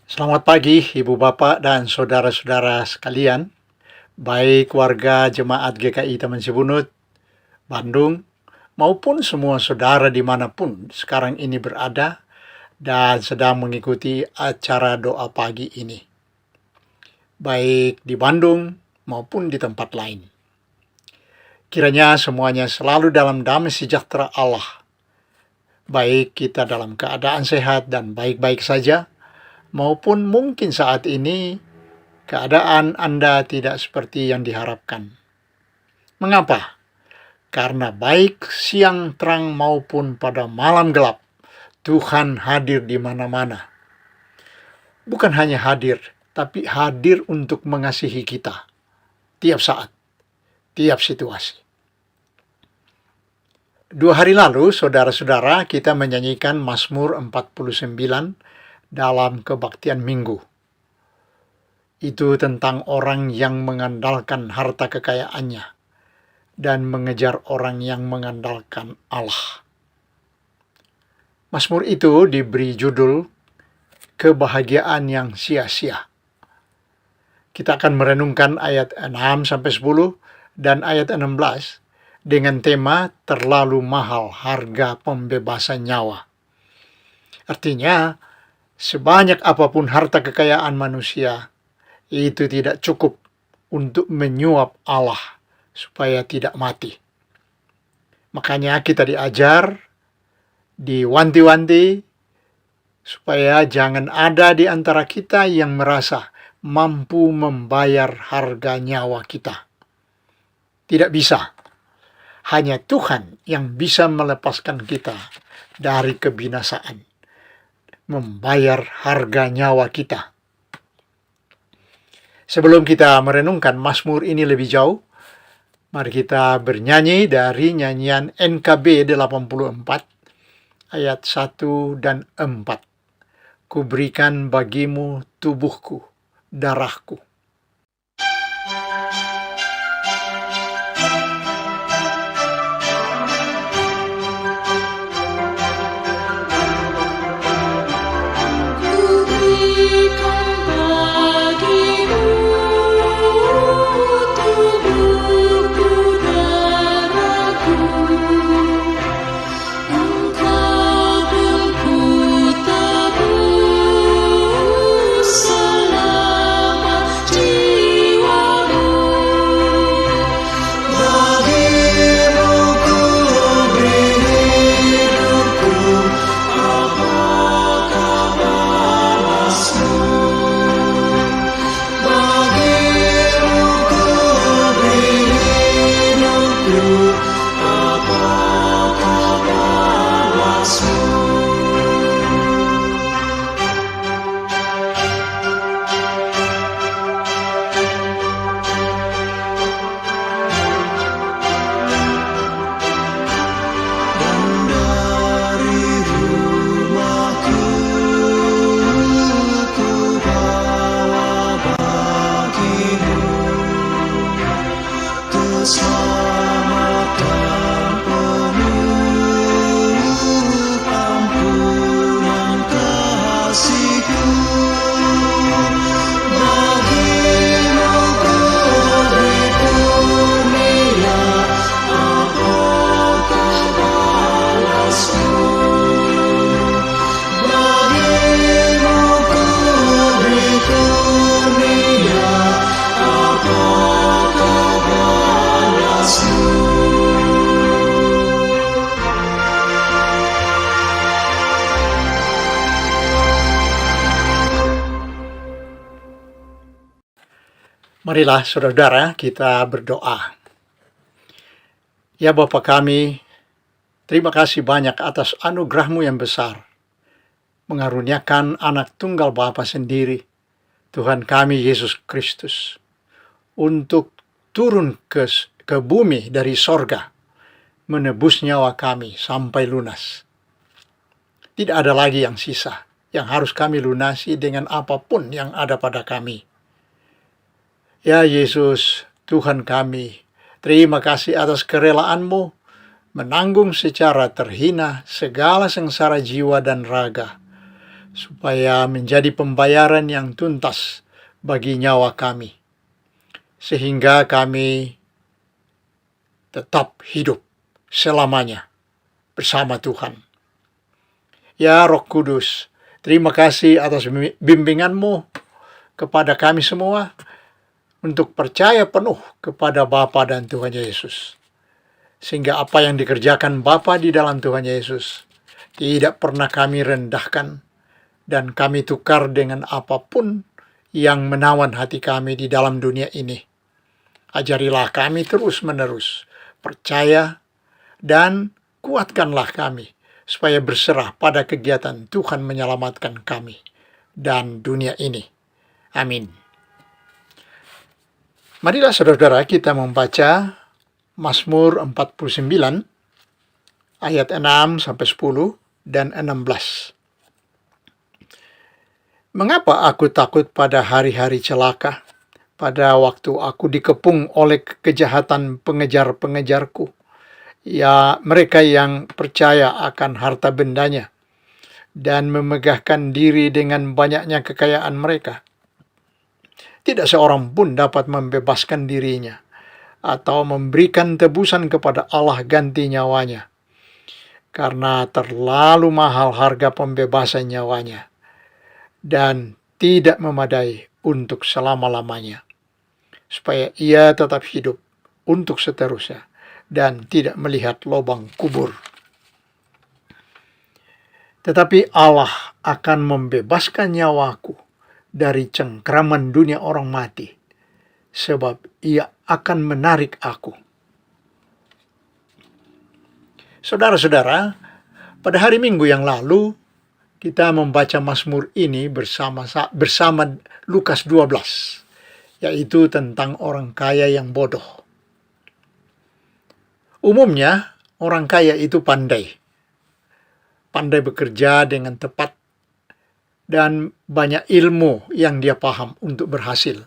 Selamat pagi, Ibu Bapak dan saudara-saudara sekalian, baik warga Jemaat GKI Taman Sibunut, Bandung, maupun semua saudara dimanapun sekarang ini berada dan sedang mengikuti acara doa pagi ini, baik di Bandung maupun di tempat lain. Kiranya semuanya selalu dalam damai sejahtera Allah, baik kita dalam keadaan sehat dan baik-baik saja, maupun mungkin saat ini keadaan Anda tidak seperti yang diharapkan. Mengapa? Karena baik siang terang maupun pada malam gelap, Tuhan hadir di mana-mana. Bukan hanya hadir, tapi hadir untuk mengasihi kita tiap saat, tiap situasi. 2 hari lalu, saudara-saudara, kita menyanyikan Mazmur 49 dalam kebaktian minggu. Itu tentang orang yang mengandalkan harta kekayaannya dan mengejar orang yang mengandalkan Allah. Mazmur itu diberi judul Kebahagiaan yang Sia-sia. Kita akan merenungkan ayat 6-10 dan ayat 16 dengan tema terlalu mahal harga pembebasan nyawa. Artinya, sebanyak apapun harta kekayaan manusia, itu tidak cukup untuk menyuap Allah supaya tidak mati. Makanya kita diajar, diwanti-wanti, supaya jangan ada di antara kita yang merasa mampu membayar harga nyawa kita. Tidak bisa. Hanya Tuhan yang bisa melepaskan kita dari kebinasaan, membayar harga nyawa kita. Sebelum kita merenungkan Mazmur ini lebih jauh, mari kita bernyanyi dari nyanyian NKB 84 ayat 1 dan 4. Kuberikan bagimu tubuhku, darahku. Marilah saudara kita berdoa. Ya Bapa kami, terima kasih banyak atas anugerah-Mu yang besar, mengaruniakan anak tunggal Bapa sendiri, Tuhan kami Yesus Kristus, untuk turun ke bumi dari sorga, menebus nyawa kami sampai lunas. Tidak ada lagi yang sisa, yang harus kami lunasi dengan apapun yang ada pada kami. Ya Yesus, Tuhan kami, terima kasih atas kerelaan-Mu menanggung secara terhina segala sengsara jiwa dan raga, supaya menjadi pembayaran yang tuntas bagi nyawa kami, sehingga kami tetap hidup selamanya bersama Tuhan. Ya Roh Kudus, terima kasih atas bimbingan-Mu kepada kami semua untuk percaya penuh kepada Bapa dan Tuhan Yesus. Sehingga apa yang dikerjakan Bapa di dalam Tuhan Yesus tidak pernah kami rendahkan dan kami tukar dengan apapun yang menawan hati kami di dalam dunia ini. Ajarilah kami terus-menerus percaya dan kuatkanlah kami supaya berserah pada kegiatan Tuhan menyelamatkan kami dan dunia ini. Amin. Marilah saudara-saudara kita membaca Mazmur 49 ayat 6 sampai 10 dan 16. Mengapa aku takut pada hari-hari celaka, pada waktu aku dikepung oleh kejahatan pengejar-pengejarku, ya mereka yang percaya akan harta bendanya dan memegahkan diri dengan banyaknya kekayaan mereka. Tidak seorang pun dapat membebaskan dirinya atau memberikan tebusan kepada Allah ganti nyawanya, karena terlalu mahal harga pembebasan nyawanya dan tidak memadai untuk selama-lamanya, supaya ia tetap hidup untuk seterusnya dan tidak melihat lubang kubur. Tetapi Allah akan membebaskan nyawaku dari cengkraman dunia orang mati, sebab ia akan menarik aku. Saudara-saudara, pada hari Minggu yang lalu, kita membaca Mazmur ini bersama Lukas 12, yaitu tentang orang kaya yang bodoh. Umumnya, orang kaya itu pandai bekerja dengan tepat, dan banyak ilmu yang dia paham untuk berhasil.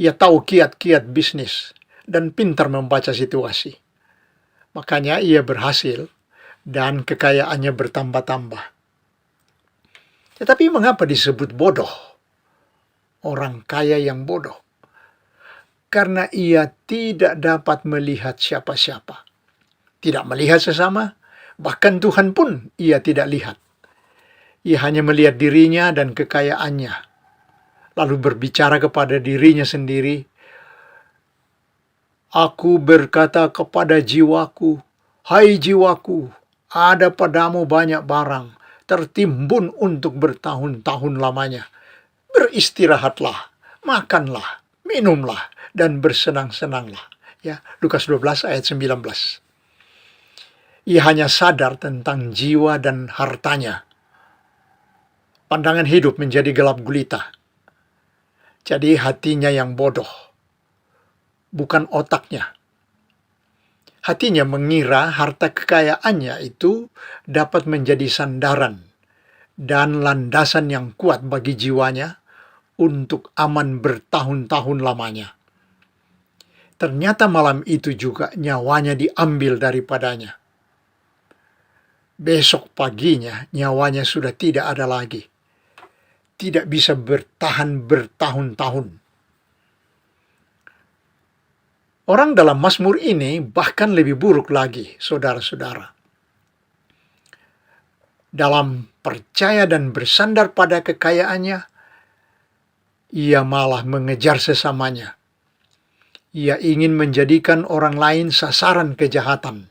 Ia tahu kiat-kiat bisnis dan pintar membaca situasi. Makanya ia berhasil dan kekayaannya bertambah-tambah. Tetapi mengapa disebut bodoh? Orang kaya yang bodoh. Karena ia tidak dapat melihat siapa-siapa. Tidak melihat sesama, bahkan Tuhan pun ia tidak lihat. Ia hanya melihat dirinya dan kekayaannya, lalu berbicara kepada dirinya sendiri, "Aku berkata kepada jiwaku, hai jiwaku, ada padamu banyak barang, tertimbun untuk bertahun-tahun lamanya. Beristirahatlah, makanlah, minumlah, dan bersenang-senanglah." Ya, Lukas 12 ayat 19. Ia hanya sadar tentang jiwa dan hartanya. Pandangan hidup menjadi gelap gulita. Jadi hatinya yang bodoh, bukan otaknya. Hatinya mengira harta kekayaannya itu dapat menjadi sandaran dan landasan yang kuat bagi jiwanya untuk aman bertahun-tahun lamanya. Ternyata malam itu juga nyawanya diambil daripadanya. Besok paginya nyawanya sudah tidak ada lagi. Tidak bisa bertahan bertahun-tahun. Orang dalam Mazmur ini bahkan lebih buruk lagi, saudara-saudara. Dalam percaya dan bersandar pada kekayaannya, ia malah mengejar sesamanya. Ia ingin menjadikan orang lain sasaran kejahatan.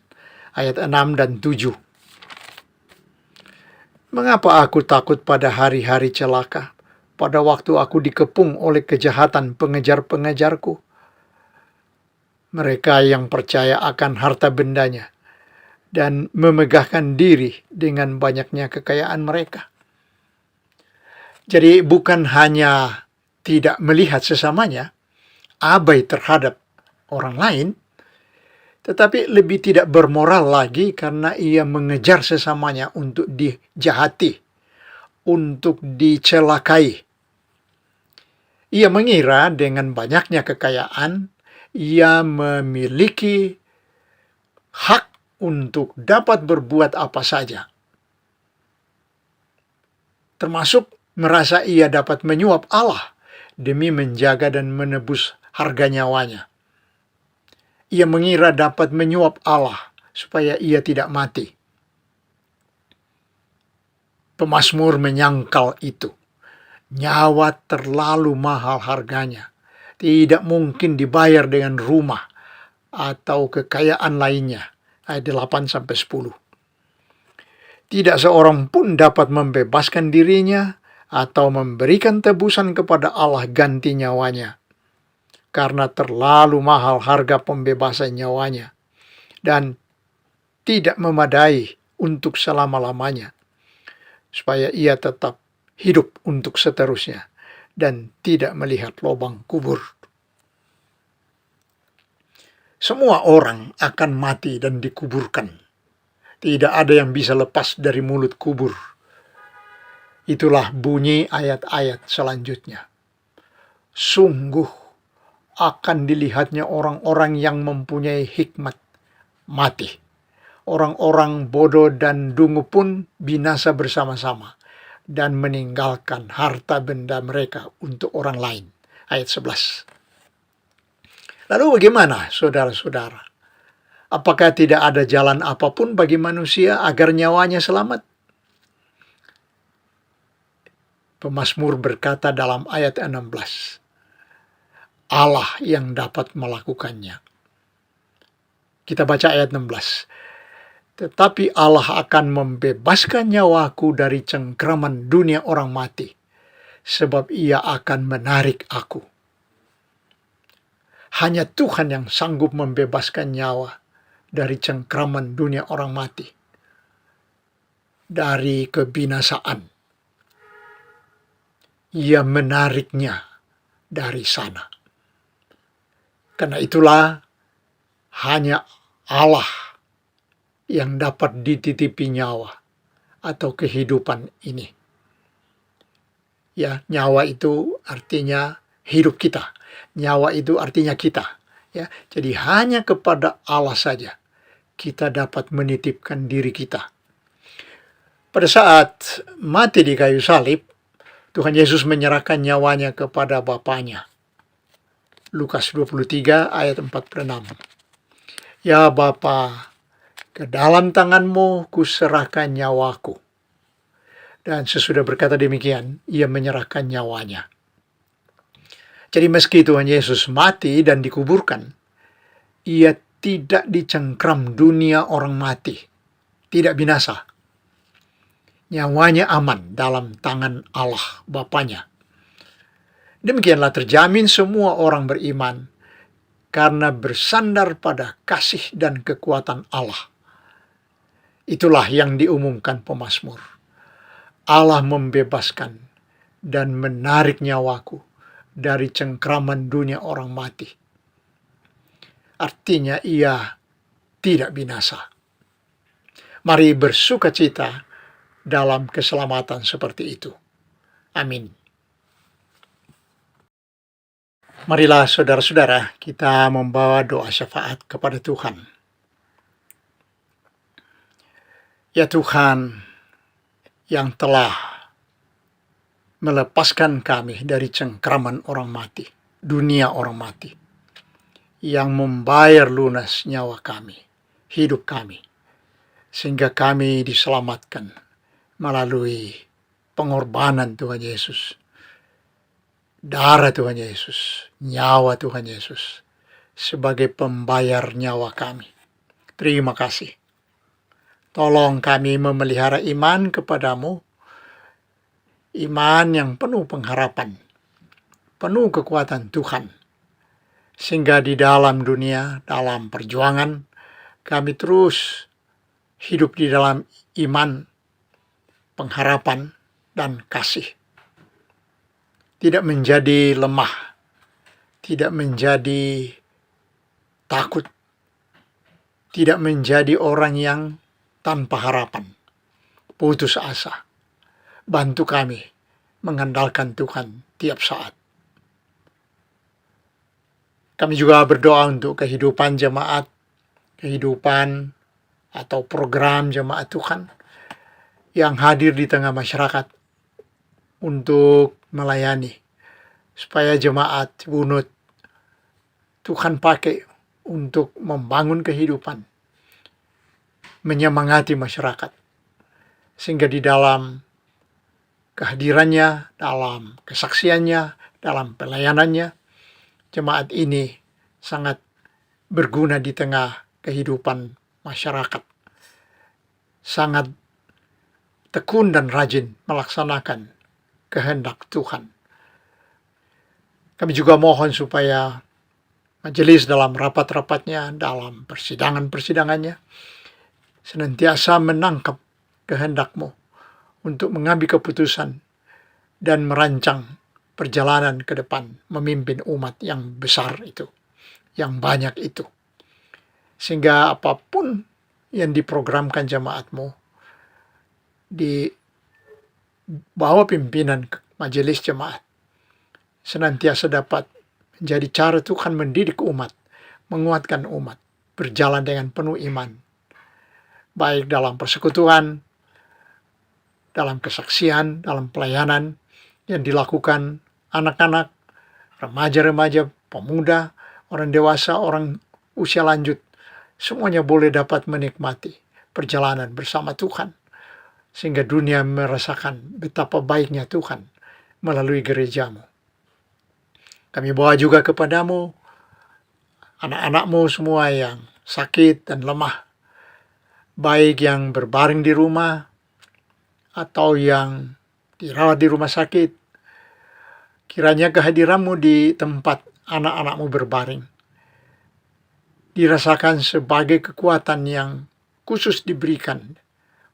Ayat 6 dan 7. Mengapa aku takut pada hari-hari celaka, pada waktu aku dikepung oleh kejahatan pengejar-pengejarku? Mereka yang percaya akan harta bendanya dan memegahkan diri dengan banyaknya kekayaan mereka. Jadi bukan hanya tidak melihat sesamanya, abai terhadap orang lain, tetapi lebih tidak bermoral lagi karena ia mengejar sesamanya untuk dijahati, untuk dicelakai. Ia mengira dengan banyaknya kekayaan, ia memiliki hak untuk dapat berbuat apa saja. termasuk merasa ia dapat menyuap Allah demi menjaga dan menebus harga nyawanya. Ia mengira dapat menyuap Allah supaya ia tidak mati. Pemazmur menyangkal itu. Nyawa terlalu mahal harganya. Tidak mungkin dibayar dengan rumah atau kekayaan lainnya. Ayat 8-10. Tidak seorang pun dapat membebaskan dirinya atau memberikan tebusan kepada Allah ganti nyawanya. Karena terlalu mahal harga pembebasan nyawanya. Dan tidak memadai untuk selama-lamanya. Supaya ia tetap hidup untuk seterusnya dan tidak melihat lubang kubur. Semua orang akan mati dan dikuburkan. Tidak ada yang bisa lepas dari mulut kubur. Itulah bunyi ayat-ayat selanjutnya. Sungguh akan dilihatnya orang-orang yang mempunyai hikmat mati. Orang-orang bodoh dan dungu pun binasa bersama-sama dan meninggalkan harta benda mereka untuk orang lain. Ayat 11. Lalu bagaimana, saudara-saudara? Apakah tidak ada jalan apapun bagi manusia agar nyawanya selamat? Pemazmur berkata dalam ayat 16, Allah yang dapat melakukannya. Kita baca ayat 16. Tetapi Allah akan membebaskan nyawaku dari cengkraman dunia orang mati, sebab ia akan menarik aku. Hanya Tuhan yang sanggup membebaskan nyawa dari cengkraman dunia orang mati, dari kebinasaan. Ia menariknya dari sana. Karena itulah hanya Allah yang dapat dititipi nyawa atau kehidupan ini. Ya, nyawa itu artinya hidup kita. Nyawa itu artinya kita. Ya, jadi hanya kepada Allah saja kita dapat menitipkan diri kita. Pada saat mati di kayu salib, Tuhan Yesus menyerahkan nyawanya kepada Bapanya. Lukas 23 ayat 46. Ya Bapa, ke dalam tanganmu kuserahkan nyawaku. Dan sesudah berkata demikian, ia menyerahkan nyawanya. Jadi meski Tuhan Yesus mati dan dikuburkan, ia tidak dicengkram dunia orang mati. Tidak binasa. Nyawanya aman dalam tangan Allah Bapanya. Demikianlah terjamin semua orang beriman karena bersandar pada kasih dan kekuatan Allah. Itulah yang diumumkan pemazmur. Allah membebaskan dan menarik nyawaku dari cengkraman dunia orang mati. Artinya ia tidak binasa. Mari bersukacita dalam keselamatan seperti itu. Amin. Marilah saudara-saudara, kita membawa doa syafaat kepada Tuhan. Ya Tuhan, yang telah melepaskan kami dari cengkraman orang mati, dunia orang mati, yang membayar lunas nyawa kami, hidup kami, sehingga kami diselamatkan melalui pengorbanan Tuhan Yesus, darah Tuhan Yesus, nyawa Tuhan Yesus, sebagai pembayar nyawa kami. Terima kasih. Tolong kami memelihara iman kepadamu, iman yang penuh pengharapan, penuh kekuatan Tuhan, sehingga di dalam dunia, dalam perjuangan, kami terus hidup di dalam iman, pengharapan, dan kasih. Tidak menjadi lemah, tidak menjadi takut, tidak menjadi orang yang tanpa harapan, putus asa. Bantu kami mengandalkan Tuhan tiap saat. Kami juga berdoa untuk kehidupan jemaat, kehidupan atau program jemaat Tuhan yang hadir di tengah masyarakat untuk melayani, supaya jemaat Bunut Tuhan pakai untuk membangun kehidupan, menyemangati masyarakat, sehingga di dalam kehadirannya, dalam kesaksiannya, dalam pelayanannya, jemaat ini sangat berguna di tengah kehidupan masyarakat, sangat tekun dan rajin melaksanakan kehendak Tuhan. Kami juga mohon supaya majelis dalam rapat-rapatnya, dalam persidangan-persidangannya, senantiasa menangkap kehendak-Mu untuk mengambil keputusan dan merancang perjalanan ke depan, memimpin umat yang besar itu, yang banyak itu. Sehingga apapun yang diprogramkan jemaat-Mu di bawah pimpinan majelis jemaat, senantiasa dapat menjadi cara Tuhan mendidik umat, menguatkan umat, berjalan dengan penuh iman, baik dalam persekutuan, dalam kesaksian, dalam pelayanan yang dilakukan anak-anak, remaja-remaja, pemuda, orang dewasa, orang usia lanjut, semuanya boleh dapat menikmati perjalanan bersama Tuhan, sehingga dunia merasakan betapa baiknya Tuhan melalui gereja-Mu. Kami bawa juga kepadamu anak-anak-Mu semua yang sakit dan lemah, baik yang berbaring di rumah atau yang dirawat di rumah sakit. Kiranya kehadiran-Mu di tempat anak-anak-Mu berbaring dirasakan sebagai kekuatan yang khusus diberikan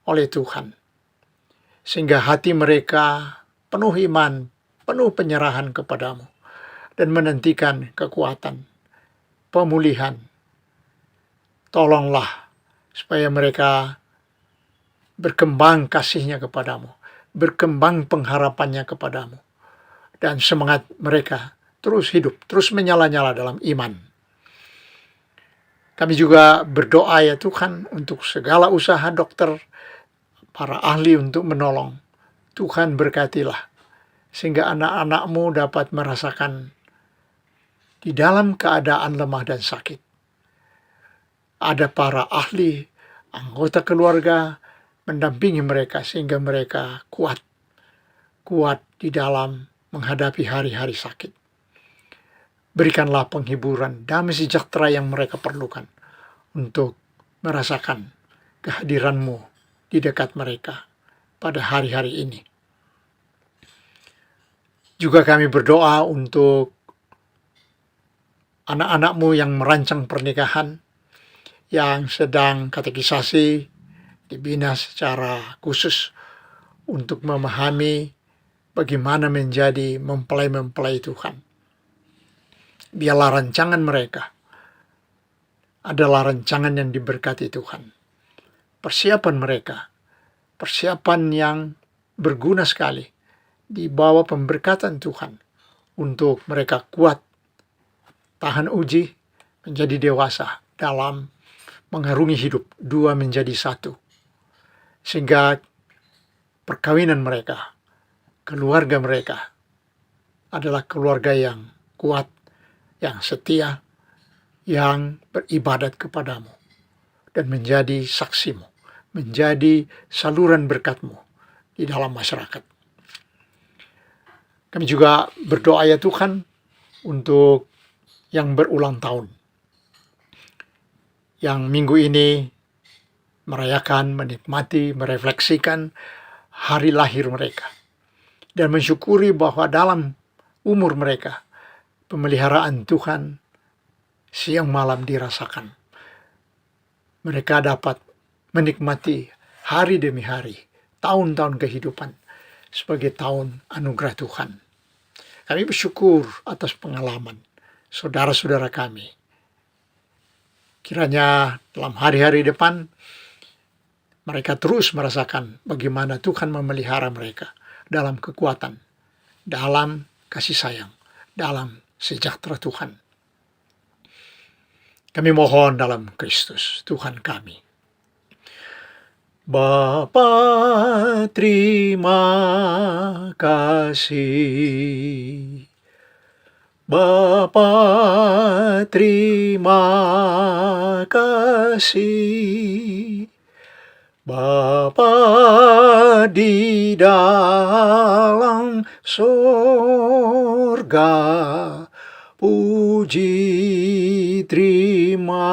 oleh Tuhan, sehingga hati mereka penuh iman, penuh penyerahan kepadamu, dan menantikan kekuatan, pemulihan. Tolonglah supaya mereka berkembang kasihnya kepadamu, berkembang pengharapannya kepadamu, dan semangat mereka terus hidup, terus menyala-nyala dalam iman. Kami juga berdoa ya Tuhan untuk segala usaha dokter, para ahli untuk menolong. Tuhan berkatilah, sehingga anak-anak-Mu dapat merasakan di dalam keadaan lemah dan sakit, ada para ahli, anggota keluarga, mendampingi mereka sehingga mereka kuat di dalam menghadapi hari-hari sakit. Berikanlah penghiburan, damai sejahtera yang mereka perlukan untuk merasakan kehadiran-Mu di dekat mereka pada hari-hari ini. Juga kami berdoa untuk anak-anak-Mu yang merancang pernikahan, yang sedang katekisasi, dibina secara khusus untuk memahami bagaimana menjadi mempelai-mempelai Tuhan. Biarlah rancangan mereka adalah rancangan yang diberkati Tuhan. Persiapan mereka, persiapan yang berguna sekali di bawah pemberkatan Tuhan untuk mereka kuat, tahan uji, menjadi dewasa dalam mengarungi hidup, dua menjadi satu. Sehingga perkawinan mereka, keluarga mereka adalah keluarga yang kuat, yang setia, yang beribadat kepadamu, dan menjadi saksimu, menjadi saluran berkat-Mu di dalam masyarakat. Kami juga berdoa ya Tuhan untuk yang berulang tahun, yang minggu ini merayakan, menikmati, merefleksikan hari lahir mereka, dan mensyukuri bahwa dalam umur mereka, pemeliharaan Tuhan siang malam dirasakan. Mereka dapat menikmati hari demi hari, tahun-tahun kehidupan sebagai tahun anugerah Tuhan. Kami bersyukur atas pengalaman saudara-saudara kami. Kiranya dalam hari-hari depan mereka terus merasakan bagaimana Tuhan memelihara mereka dalam kekuatan, dalam kasih sayang, dalam sejahtera Tuhan. Kami mohon dalam Kristus, Tuhan kami. Bapa, terima kasih. Bapa, terima kasih. Bapa di dalam sorga, puji terima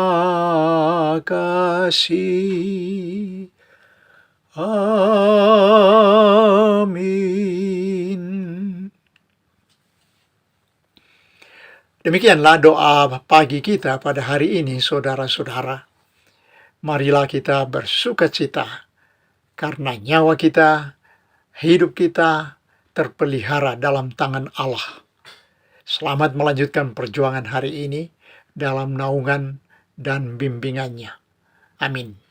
kasih. Amin. Demikianlah doa pagi kita pada hari ini, saudara-saudara. Marilah kita bersukacita karena nyawa kita, hidup kita terpelihara dalam tangan Allah. Selamat melanjutkan perjuangan hari ini dalam naungan dan bimbingannya. Amin.